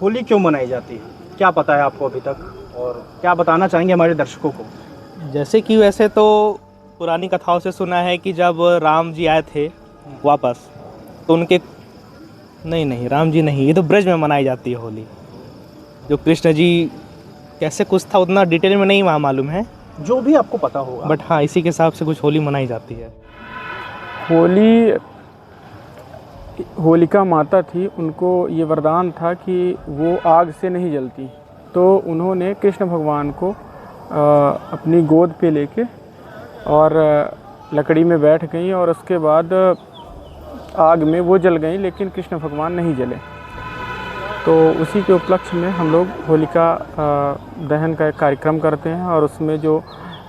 होली क्यों मनाई जाती है, क्या पता है आपको अभी तक, और क्या बताना चाहेंगे हमारे दर्शकों को? जैसे कि वैसे तो पुरानी कथाओं से सुना है कि जब राम जी आए थे वापस, तो उनके नहीं राम जी नहीं, ये तो ब्रज में मनाई जाती है होली। जो कृष्ण जी कैसे कुछ था उतना डिटेल में नहीं वहाँ मालूम है, जो भी आपको पता होगा। बट हाँ इसी के हिसाब से कुछ होली मनाई जाती है। होलिका माता थी, उनको ये वरदान था कि वो आग से नहीं जलती, तो उन्होंने कृष्ण भगवान को अपनी गोद पे लेके और लकड़ी में बैठ गई और उसके बाद आग में वो जल गई, लेकिन कृष्ण भगवान नहीं जले। तो उसी के उपलक्ष्य में हम लोग होलिका दहन का एक कार्यक्रम करते हैं और उसमें जो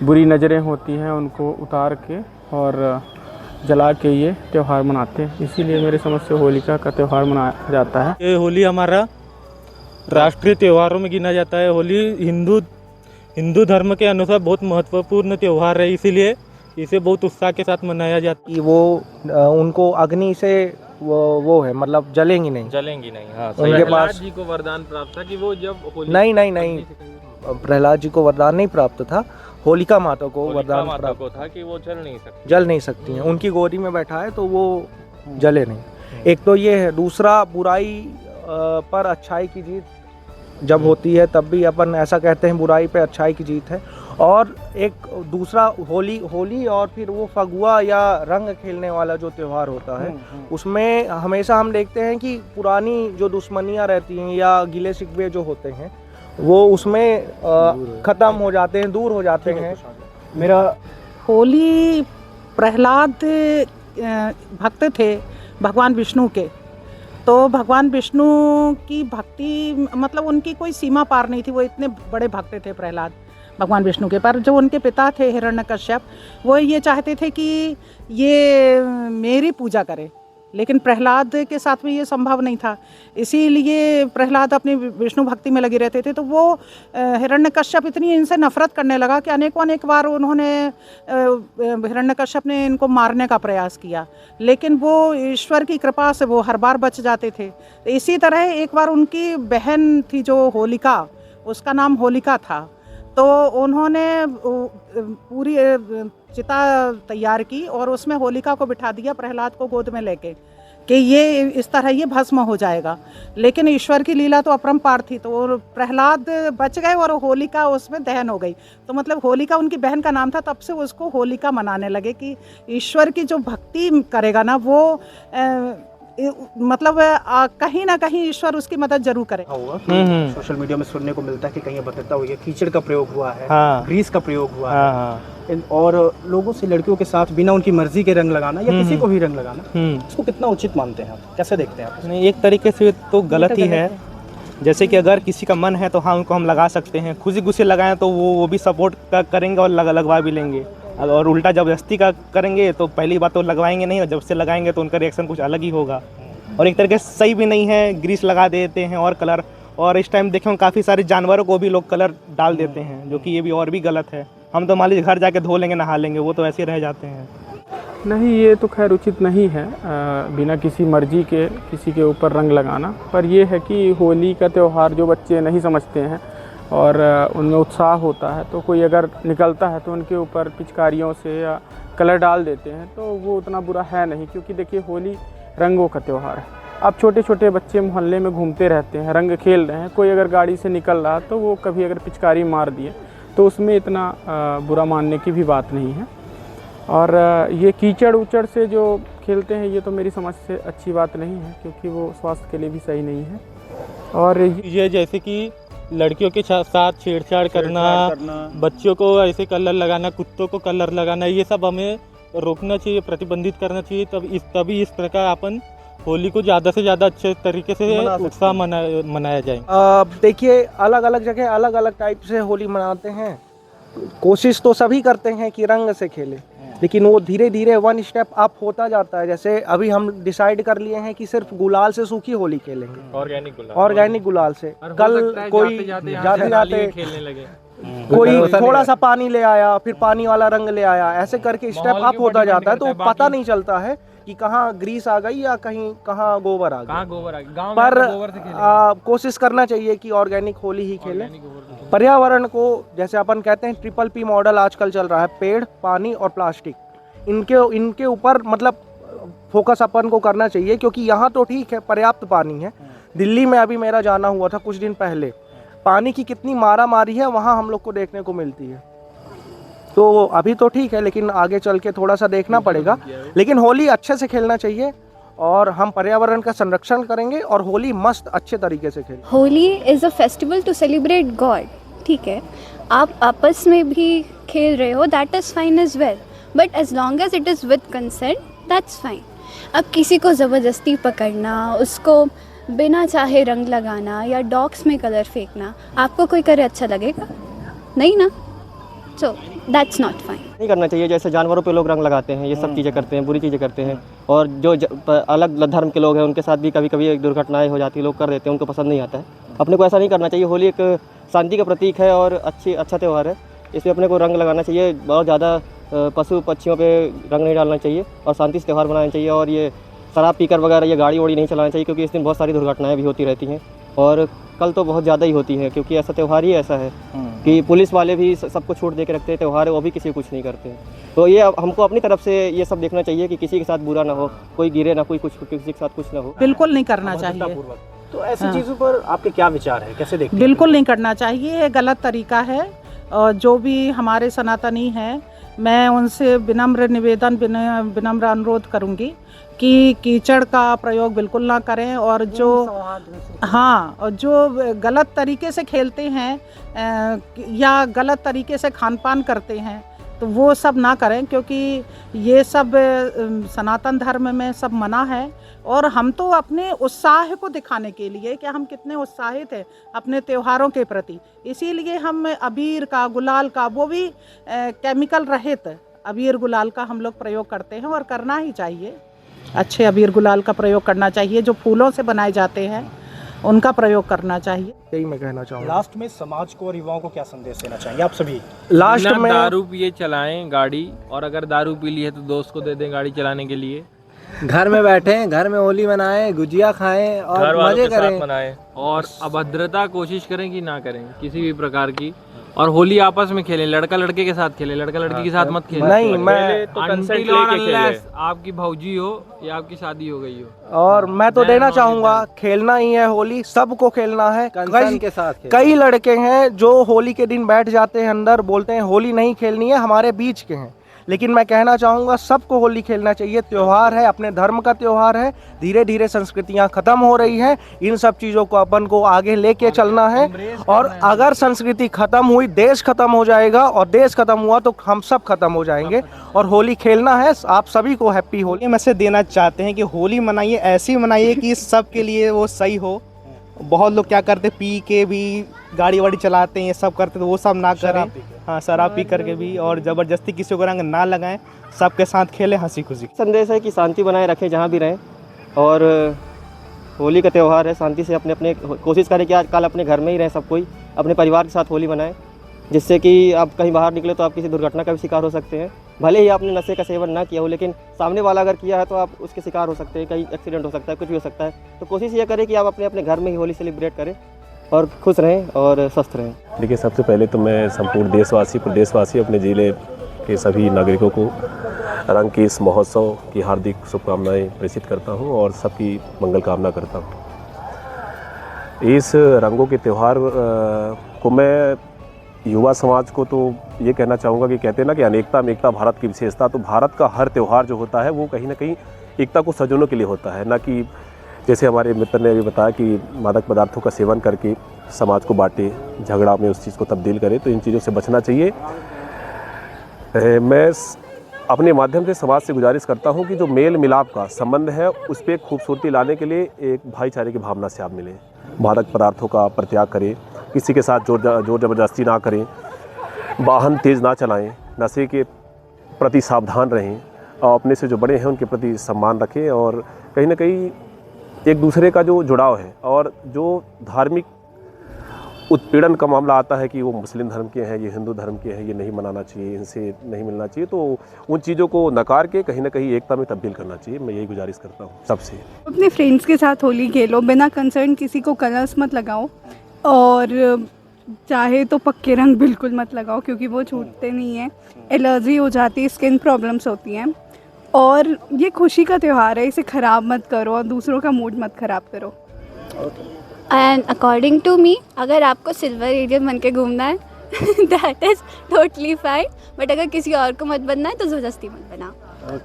बुरी नज़रें होती हैं उनको उतार के और जला के ये त्यौहार मनाते हैं। इसीलिए मेरे समझ से होलिका का त्यौहार मनाया जाता है। ये होली हमारा राष्ट्रीय त्योहारों में गिना जाता है। होली हिंदू धर्म के अनुसार बहुत महत्वपूर्ण त्यौहार है, इसीलिए इसे बहुत उत्साह के साथ मनाया जाता कि वो उनको अग्नि से वो है, मतलब जलेंगी नहीं। हाँ, उनके पास जी को वरदान प्राप्त था कि वो जब होली नहीं प्रहलाद जी को वरदान नहीं प्राप्त था, होलिका माता को वरदान प्राप्त था कि वो जल नहीं सकती हैं। उनकी गोदी में बैठा है तो वो जले नहीं। एक तो ये है, दूसरा बुराई पर अच्छाई की जीत जब होती है तब भी अपन ऐसा कहते हैं बुराई पे अच्छाई की जीत है। और एक दूसरा होली और फिर वो फगुआ या रंग खेलने वाला जो त्यौहार होता है, उसमें हमेशा हम देखते हैं कि पुरानी जो दुश्मनियाँ रहती हैं या गिले शिकवे जो होते हैं वो उसमें ख़त्म हो जाते हैं, दूर हो जाते हैं। मेरा होली प्रहलाद भक्त थे भगवान विष्णु के, तो भगवान विष्णु की भक्ति मतलब उनकी कोई सीमा पार नहीं थी। वो इतने बड़े भक्त थे प्रहलाद भगवान विष्णु के। पर जो उनके पिता थे हिरण्यकश्यप, वो ये चाहते थे कि ये मेरी पूजा करे, लेकिन प्रहलाद के साथ में ये संभव नहीं था। इसीलिए प्रहलाद अपनी विष्णु भक्ति में लगे रहते थे। तो वो हिरण्यकश्यप इतनी इनसे नफरत करने लगा कि अनेक बार उन्होंने हिरण्यकश्यप ने इनको मारने का प्रयास किया, लेकिन वो ईश्वर की कृपा से वो हर बार बच जाते थे। तो इसी तरह एक बार उनकी बहन थी जो होलिका, उसका नाम होलिका था, तो उन्होंने पूरी चिता तैयार की और उसमें होलिका को बिठा दिया प्रहलाद को गोद में लेके कि ये इस तरह ये भस्म हो जाएगा। लेकिन ईश्वर की लीला तो अपरंपार थी, तो प्रहलाद बच गए और होलिका उसमें दहन हो गई। तो मतलब होलिका उनकी बहन का नाम था, तब से उसको होलिका मनाने लगे कि ईश्वर की जो भक्ति करेगा ना वो मतलब कहीं ना कहीं ईश्वर उसकी मदद जरूर करे। सोशल मीडिया में सुनने को मिलता है कि कहीं बदलता हुआ कीचड़ का प्रयोग हुआ है, ग्रीस का प्रयोग हुआ है, और लोगों से लड़कियों के साथ बिना उनकी मर्जी के रंग लगाना या किसी को भी रंग लगाना, इसको कितना उचित मानते हैं आप, कैसे देखते हैं आप? नहीं, एक तरीके से तो गलत ही है। जैसे कि अगर किसी का मन है तो हाँ उनको हम लगा सकते हैं, खुशी खुशी लगाएं तो वो भी सपोर्ट करेंगे और लगवा भी लेंगे। और उल्टा जबरदस्ती का करेंगे तो पहली बात तो लगवाएंगे नहीं, और जब से लगाएंगे तो उनका रिएक्शन कुछ अलग ही होगा। और एक तरीके से सही भी नहीं है, ग्रीस लगा देते हैं और कलर, और इस टाइम देखें काफ़ी सारे जानवरों को भी लोग कलर डाल देते हैं, जो कि ये भी और भी गलत है। हम तो मान लीजिए घर जाके धो लेंगे, नहा लेंगे, वो तो ऐसे रह जाते हैं। नहीं, ये तो खैर उचित नहीं है बिना किसी मर्जी के किसी के ऊपर रंग लगाना। पर यह है कि होली का त्यौहार जो बच्चे नहीं समझते हैं और उनमें उत्साह होता है, तो कोई अगर निकलता है तो उनके ऊपर पिचकारियों से या कलर डाल देते हैं, तो वो उतना बुरा है नहीं। क्योंकि देखिए होली रंगों का त्यौहार है। अब छोटे छोटे बच्चे मोहल्ले में घूमते रहते हैं, रंग खेल रहे हैं, कोई अगर गाड़ी से निकल रहा तो वो कभी अगर पिचकारी मार दिए तो उसमें इतना बुरा मानने की भी बात नहीं है। और ये कीचड़ उचड़ से जो खेलते हैं ये तो मेरी समझ से अच्छी बात नहीं है, क्योंकि वो स्वास्थ्य के लिए भी सही नहीं है। और ये जैसे कि लड़कियों के साथ छेड़छाड़ करना, बच्चों को ऐसे कलर लगाना, कुत्तों को कलर लगाना, ये सब हमें रोकना चाहिए, प्रतिबंधित करना चाहिए। तभी इस प्रकार अपन होली को ज़्यादा से ज़्यादा अच्छे तरीके से उत्साह मनाया जाए। देखिए अलग अलग जगह अलग अलग टाइप से होली मनाते हैं। कोशिश तो सभी करते हैं कि रंग से खेलें, लेकिन वो धीरे धीरे वन स्टेप अप होता जाता है। जैसे अभी हम डिसाइड कर लिए हैं कि सिर्फ गुलाल से सूखी होली खेलेंगे, ऑर्गेनिक गुलाल से। कल कोई जाते खेलने लगे, कोई थोड़ा सा पानी ले आया, फिर पानी वाला रंग ले आया, ऐसे करके स्टेप अप होता जाता है। तो पता नहीं चलता है कि कहाँ ग्रीस आ गई या कहीं कहाँ गोबर आ गया, कहाँ गोबर आ गया, गाँव में पर गोबर से खेलेंगे। कोशिश करना चाहिए कि ऑर्गेनिक होली ही खेलें। पर्यावरण को, जैसे अपन कहते हैं ट्रिपल पी मॉडल आजकल चल रहा है, पेड़, पानी और प्लास्टिक, इनके ऊपर मतलब फोकस अपन को करना चाहिए, क्योंकि यहाँ तो ठीक है पर्याप्त पानी है। दिल्ली में अभी मेरा जाना हुआ था कुछ दिन पहले, पानी की कितनी मारा मारी है वहाँ हम लोग को देखने को मिलती है। तो अभी तो ठीक है, लेकिन आगे चल के थोड़ा सा देखना पड़ेगा। लेकिन होली अच्छे से खेलना चाहिए और हम पर्यावरण का संरक्षण करेंगे और होली मस्त अच्छे तरीके से खेलें। Holi is a festival to celebrate God, ठीक है, आप आपस में भी खेल रहे हो, that is fine as well, but as long as it is with consent that's fine. अब किसी को ज़बरदस्ती पकड़ना, उसको बिना चाहे रंग लगाना या डॉग्स में कलर फेंकना, आपको कोई करे अच्छा लगेगा? नहीं ना, सो दैट्स नॉट फाइन। नहीं करना चाहिए। जैसे जानवरों पे लोग रंग लगाते हैं, ये सब चीज़ें करते हैं, बुरी चीज़ें करते हैं। और जो अलग धर्म के लोग हैं उनके साथ भी कभी कभी एक दुर्घटनाएं हो जाती है, लोग कर देते हैं, उनको पसंद नहीं आता है। अपने को ऐसा नहीं करना चाहिए। होली एक शांति का प्रतीक है और अच्छा त्यौहार है, इसमें अपने को रंग लगाना चाहिए। बहुत ज़्यादा पशु पक्षियों पे रंग नहीं डालना चाहिए और शांति से त्यौहार मनाना चाहिए। और ये शराब पीकर वगैरह ये गाड़ी वाड़ी नहीं चलाना चाहिए, क्योंकि इस दिन बहुत सारी दुर्घटनाएं भी होती रहती हैं और कल तो बहुत ज़्यादा ही होती हैं, क्योंकि ऐसा त्यौहार ही ऐसा है कि पुलिस वाले भी सबको छूट दे के रखते हैं, त्यौहार है वो भी किसी को कुछ नहीं करते हैं। तो ये हमको अपनी तरफ से ये सब देखना चाहिए कि किसी के साथ बुरा ना हो, कोई गिरे ना, कोई कुछ किसी के साथ कुछ ना हो। बिल्कुल नहीं करना चाहिए। तो ऐसी चीज़ों पर आपके क्या विचार है, कैसे देखते हैं? बिल्कुल नहीं करना चाहिए, ये गलत तरीका है। और जो भी हमारे सनातनी हैं, मैं उनसे विनम्र निवेदन, विनम्र अनुरोध करूंगी कि कीचड़ का प्रयोग बिल्कुल ना करें। और जो और जो गलत तरीके से खेलते हैं या गलत तरीके से खान पान करते हैं तो वो सब ना करें, क्योंकि ये सब सनातन धर्म में सब मना है। और हम तो अपने उत्साह को दिखाने के लिए कि हम कितने उत्साहित हैं अपने त्योहारों के प्रति, इसीलिए हम अबीर का, गुलाल का, वो भी केमिकल रहित अबीर गुलाल का हम लोग प्रयोग करते हैं और करना ही चाहिए। अच्छे अबीर गुलाल का प्रयोग करना चाहिए, जो फूलों से बनाए जाते हैं उनका प्रयोग करना चाहिए। यही मैं कहना चाहूँगा। लास्ट में समाज को और युवाओं को क्या संदेश देना चाहिए आप सभी? लास्ट में दारू पिए चलाएं गाड़ी, और अगर दारू पी ली है तो दोस्त को दे दें गाड़ी चलाने के लिए। घर में बैठें, घर में होली मनाएं, गुजिया खाएं और मजे करें मनाएं। और अभद्रता कोशिश करें कि ना करें किसी भी प्रकार की। और होली आपस में खेलें, लड़का लड़के के साथ खेलें, लड़का लड़की के साथ मत खेलें। नहीं, मैं तो कंसेंट लेके खेलें। आपकी भौजी हो या आपकी शादी हो गई हो। और मैं तो देना चाहूँगा, खेलना ही है होली, सबको खेलना है। कंसेंट के साथ कई लड़के हैं जो होली के दिन बैठ जाते हैं अंदर, बोलते हैं होली नहीं खेलनी है, हमारे बीच के हैं। लेकिन मैं कहना चाहूँगा सबको होली खेलना चाहिए। त्योहार है, अपने धर्म का त्योहार है। धीरे धीरे संस्कृतियाँ खत्म हो रही हैं, इन सब चीज़ों को अपन को आगे लेके चलना है। और अगर संस्कृति खत्म हुई, देश खत्म हो जाएगा, और देश खत्म हुआ तो हम सब खत्म हो जाएंगे। और होली खेलना है। आप सभी को हैप्पी होली मैसेज देना चाहते हैं कि होली मनाइए, ऐसी मनाइए कि सब के लिए वो सही हो। बहुत लोग क्या करते, पी के भी गाड़ी वाड़ी चलाते हैं, ये सब करते, तो वो सब ना करें। हाँ, शराब पी करके भी, और ज़बरदस्ती किसी को रंग ना लगाएं, सबके साथ खेलें हंसी खुशी। संदेश है कि शांति बनाए रखें जहाँ भी रहें, और होली का त्यौहार है, शांति से अपने अपने कोशिश करें कि आज कल अपने घर में ही रहें, सब कोई अपने परिवार के साथ होली मनाएं, जिससे कि आप कहीं बाहर निकले तो आप किसी दुर्घटना का भी शिकार हो सकते हैं। भले ही आपने नशे का सेवन ना किया हो, लेकिन सामने वाला अगर किया है तो आप उसके शिकार हो सकते हैं, कहीं एक्सीडेंट हो सकता है, कुछ भी हो सकता है। तो कोशिश ये करें कि आप अपने अपने घर में ही होली सेलिब्रेट करें और खुश रहें और स्वस्थ रहें। देखिए, सबसे पहले तो मैं संपूर्ण देशवासी, प्रदेशवासी, अपने ज़िले के सभी नागरिकों को रंग के इस महोत्सव की हार्दिक शुभकामनाएं प्रेषित करता हूं और सबकी मंगल कामना करता हूं। इस रंगों के त्यौहार को मैं युवा समाज को तो ये कहना चाहूँगा कि कहते हैं ना कि अनेकता में एकता भारत की विशेषता। तो भारत का हर त्यौहार जो होता है वो कहीं ना कहीं एकता को सजोने के लिए होता है, ना कि जैसे हमारे मित्र ने अभी बताया कि मादक पदार्थों का सेवन करके समाज को बांटे, झगड़ा में उस चीज़ को तब्दील करे। तो इन चीज़ों से बचना चाहिए। मैं अपने माध्यम से समाज से गुजारिश करता हूं कि जो मेल मिलाप का संबंध है उस पर खूबसूरती लाने के लिए एक भाईचारे की भावना से आप मिलें, मादक पदार्थों का परित्याग करें, किसी के साथ जोर ज़बरदस्ती ना करें, वाहन तेज़ ना चलाएं, नशे के प्रति सावधान रहें और अपने से जो बड़े हैं उनके प्रति सम्मान रखें। और कहीं ना कहीं एक दूसरे का जो जुड़ाव है और जो धार्मिक उत्पीड़न का मामला आता है कि वो मुस्लिम धर्म के हैं, ये हिंदू धर्म के हैं, ये नहीं मनाना चाहिए, इनसे नहीं मिलना चाहिए, तो उन चीज़ों को नकार के कहीं ना कहीं एकता में तब्दील करना चाहिए। मैं यही गुजारिश करता हूँ सबसे। अपने फ्रेंड्स के साथ होली खेलो, बिना कंसर्न किसी को कलर्स मत लगाओ, और चाहे तो पक्के रंग बिल्कुल मत लगाओ क्योंकि वो छूटते नहीं हैं, एलर्जी हो जाती है, स्किन प्रॉब्लम्स होती हैं। और ये खुशी का त्यौहार है, इसे ख़राब मत करो और दूसरों का मूड मत ख़राब करो। एंड अकॉर्डिंग टू मी, अगर आपको सिल्वर एलियन बन के घूमना है that is totally fine, but अगर किसी और को मत बनना है तो ज़बरदस्ती मत बना।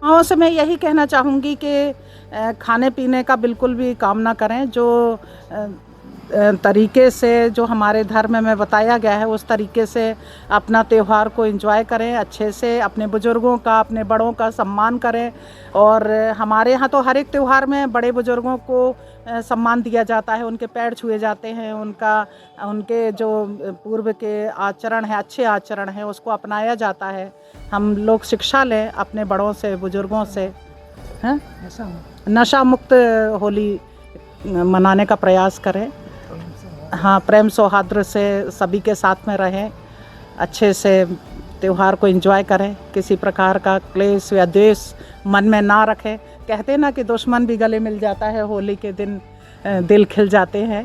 हाँ, से मैं यही कहना चाहूँगी कि खाने पीने का बिल्कुल भी काम ना करें, जो तरीके से जो हमारे धर्म में बताया गया है उस तरीके से अपना त्यौहार को एंजॉय करें, अच्छे से अपने बुज़ुर्गों का, अपने बड़ों का सम्मान करें। और हमारे यहाँ तो हर एक त्यौहार में बड़े बुज़ुर्गों को सम्मान दिया जाता है, उनके पैर छुए जाते हैं, उनके जो पूर्व के आचरण है, अच्छे आचरण है, उसको अपनाया जाता है। हम लोग शिक्षा लें अपने बड़ों से, बुज़ुर्गों से, हैं, नशा मुक्त होली मनाने का प्रयास करें। हाँ, प्रेम सौहार्द से सभी के साथ में रहें, अच्छे से त्यौहार को एंजॉय करें, किसी प्रकार का क्लेश या द्वेष मन में ना रखें। कहते हैं ना कि दुश्मन भी गले मिल जाता है, होली के दिन दिल खिल जाते हैं।